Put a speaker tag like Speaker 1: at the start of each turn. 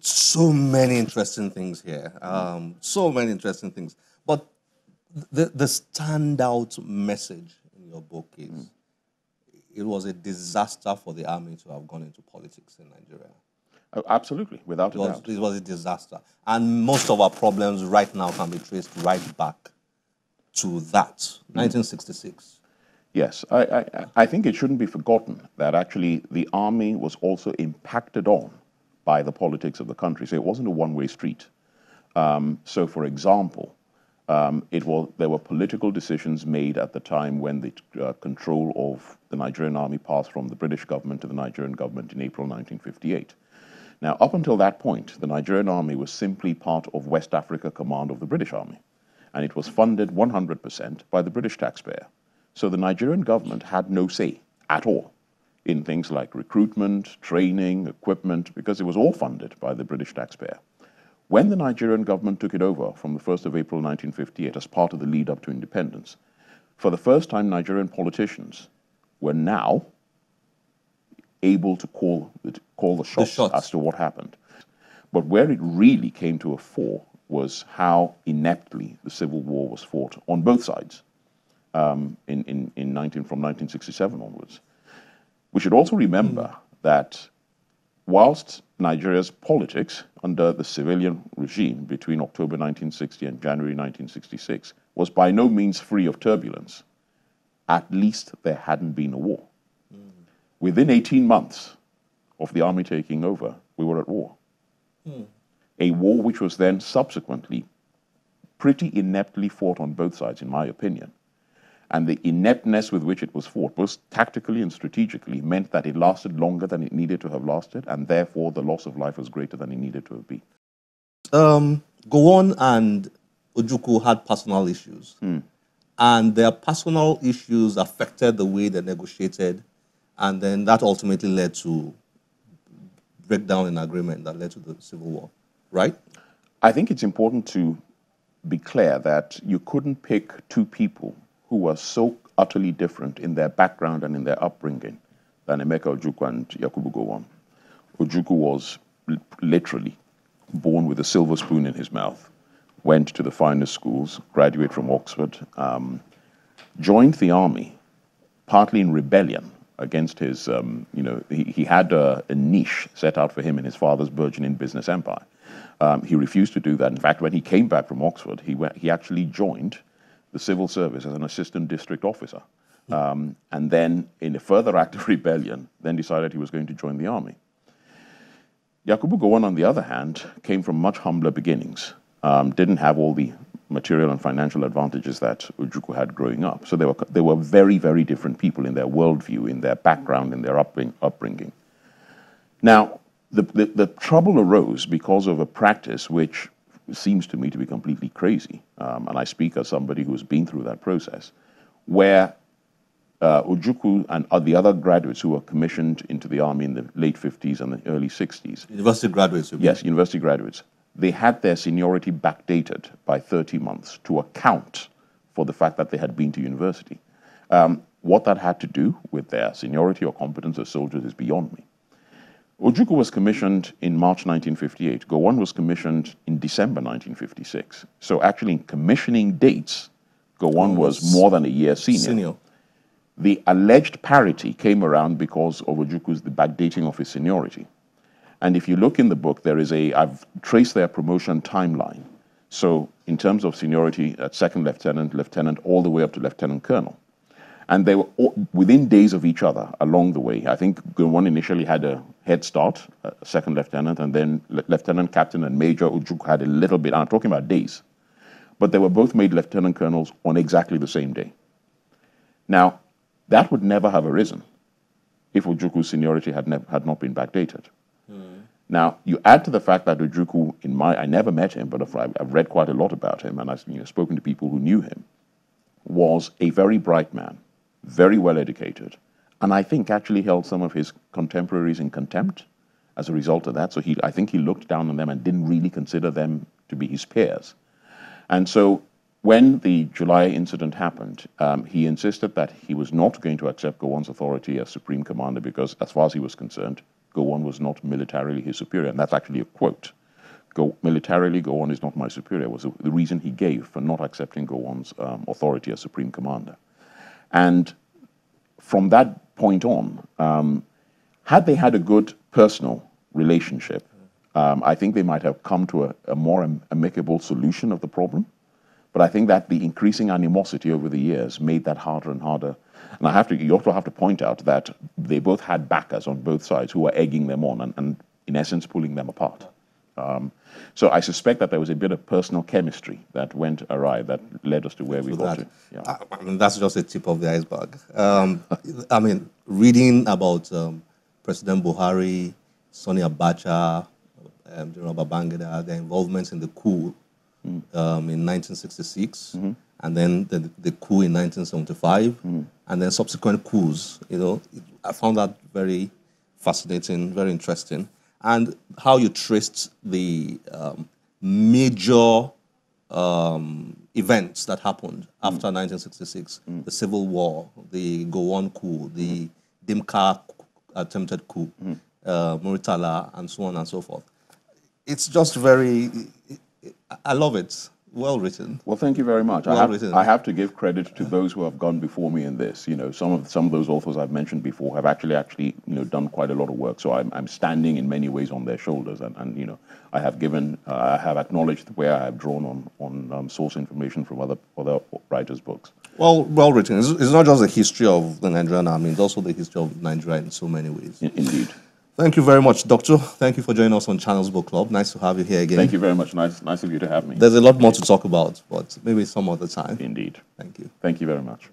Speaker 1: So many interesting things here. So many interesting things. But the standout message in your book is it was a disaster for the army to have gone into politics in Nigeria.
Speaker 2: Oh, absolutely, without a doubt.
Speaker 1: It was a disaster. And most of our problems right now can be traced right back to that, 1966.
Speaker 2: Yes, I think it shouldn't be forgotten that actually the army was also impacted on by the politics of the country. So it wasn't a one-way street. So, for example, there were political decisions made at the time when the control of the Nigerian army passed from the British government to the Nigerian government in April 1958. Now, up until that point, the Nigerian army was simply part of West Africa Command of the British Army, and it was funded 100% by the British taxpayer. So the Nigerian government had no say at all in things like recruitment, training, equipment, because it was all funded by the British taxpayer. When the Nigerian government took it over from the 1st of April 1958 as part of the lead up to independence, for the first time Nigerian politicians were now able to call the shots as to what happened. But where it really came to a fore was how ineptly the Civil War was fought on both sides. From 1967 onwards. We should also remember that whilst Nigeria's politics under the civilian regime between October 1960 and January 1966 was by no means free of turbulence, at least there hadn't been a war. Within 18 months of the army taking over, we were at war. A war which was then subsequently pretty ineptly fought on both sides, in my opinion. And the ineptness with which it was fought, both tactically and strategically, meant that it lasted longer than it needed to have lasted, and therefore the loss of life was greater than it needed to have been.
Speaker 1: Gowon and Ojukwu had personal issues, and their personal issues affected the way they negotiated, and then that ultimately led to breakdown in agreement that led to the Civil War, right?
Speaker 2: I think it's important to be clear that you couldn't pick two people who were so utterly different in their background and in their upbringing than Emeka Ojukwu and Yakubu Gowon. Ojukwu was literally born with a silver spoon in his mouth, went to the finest schools, graduated from Oxford, joined the army partly in rebellion against his, he had a niche set out for him in his father's burgeoning business empire. He refused to do that. In fact, when he came back from Oxford, he actually joined the civil service as an assistant district officer. And then, in a further act of rebellion, then decided he was going to join the army. Yakubu Gowon, on the other hand, came from much humbler beginnings, didn't have all the material and financial advantages that Ojukwu had growing up. So they were very, very different people in their worldview, in their background, in their upbringing. Now, the trouble arose because of a practice which seems to me to be completely crazy, and I speak as somebody who's been through that process, where Ojukwu and the other graduates who were commissioned into the army in the late 50s and the early 60s.
Speaker 1: University graduates?
Speaker 2: Yes, university graduates. They had their seniority backdated by 30 months to account for the fact that they had been to university. What that had to do with their seniority or competence as soldiers is beyond me. Ojukwu was commissioned in March 1958. Gowon was commissioned in December 1956. So actually in commissioning dates, Gowon was more than a year senior. The alleged parity came around because of Ojukwu's the backdating of his seniority. And if you look in the book, I've traced their promotion timeline. So in terms of seniority at second lieutenant, lieutenant, all the way up to lieutenant colonel. And they were within days of each other along the way. I think Gowon initially had a head start, second lieutenant, and then lieutenant, captain, and major. Ojukwu had a little bit. I'm talking about days. But they were both made lieutenant colonels on exactly the same day. Now, that would never have arisen if Ojukwu's seniority had not been backdated. Now, you add to the fact that Ojukwu, I never met him, but I've read quite a lot about him, and I've spoken to people who knew him, was a very bright man, very well educated, and I think actually held some of his contemporaries in contempt as a result of that. So I think he looked down on them and didn't really consider them to be his peers. And so when the July incident happened, he insisted that he was not going to accept Gowon's authority as supreme commander because, as far as he was concerned, Gowon was not militarily his superior. And that's actually a quote. Militarily, Gowon is not my superior, was the reason he gave for not accepting Gowon's authority as supreme commander. And from that point on, had they had a good personal relationship, I think they might have come to a more amicable solution of the problem. But I think that the increasing animosity over the years made that harder and harder. And you also have to point out that they both had backers on both sides who were egging them on and in essence, pulling them apart. So I suspect that there was a bit of personal chemistry that went awry that led us to where we got to. Yeah.
Speaker 1: I mean, that's just the tip of the iceberg. I mean, reading about President Buhari, Sani Abacha, General Babangida, their involvement in the coup in 1966, and then the coup in 1975, and then subsequent coups. I found that very fascinating, very interesting. And how you traced the major events that happened after 1966, the Civil War, the Gowon coup, the Dimka attempted coup, Muritala, and so on and so forth. It's just I love it. Well written.
Speaker 2: Well, thank you very much. I have to give credit to those who have gone before me in this. Some of those authors I've mentioned before have actually done quite a lot of work. So I'm standing in many ways on their shoulders, and I have acknowledged where I have drawn on source information from other writers' books.
Speaker 1: Well written. It's not just the history of the Nigerian army; it's also the history of Nigeria in so many ways.
Speaker 2: Indeed.
Speaker 1: Thank you very much, Doctor. Thank you for joining us on Channels Book Club. Nice to have you here again.
Speaker 2: Thank you very much. Nice of you to have me.
Speaker 1: There's a lot more to talk about, but maybe some other time.
Speaker 2: Indeed.
Speaker 1: Thank you.
Speaker 2: Thank you very much.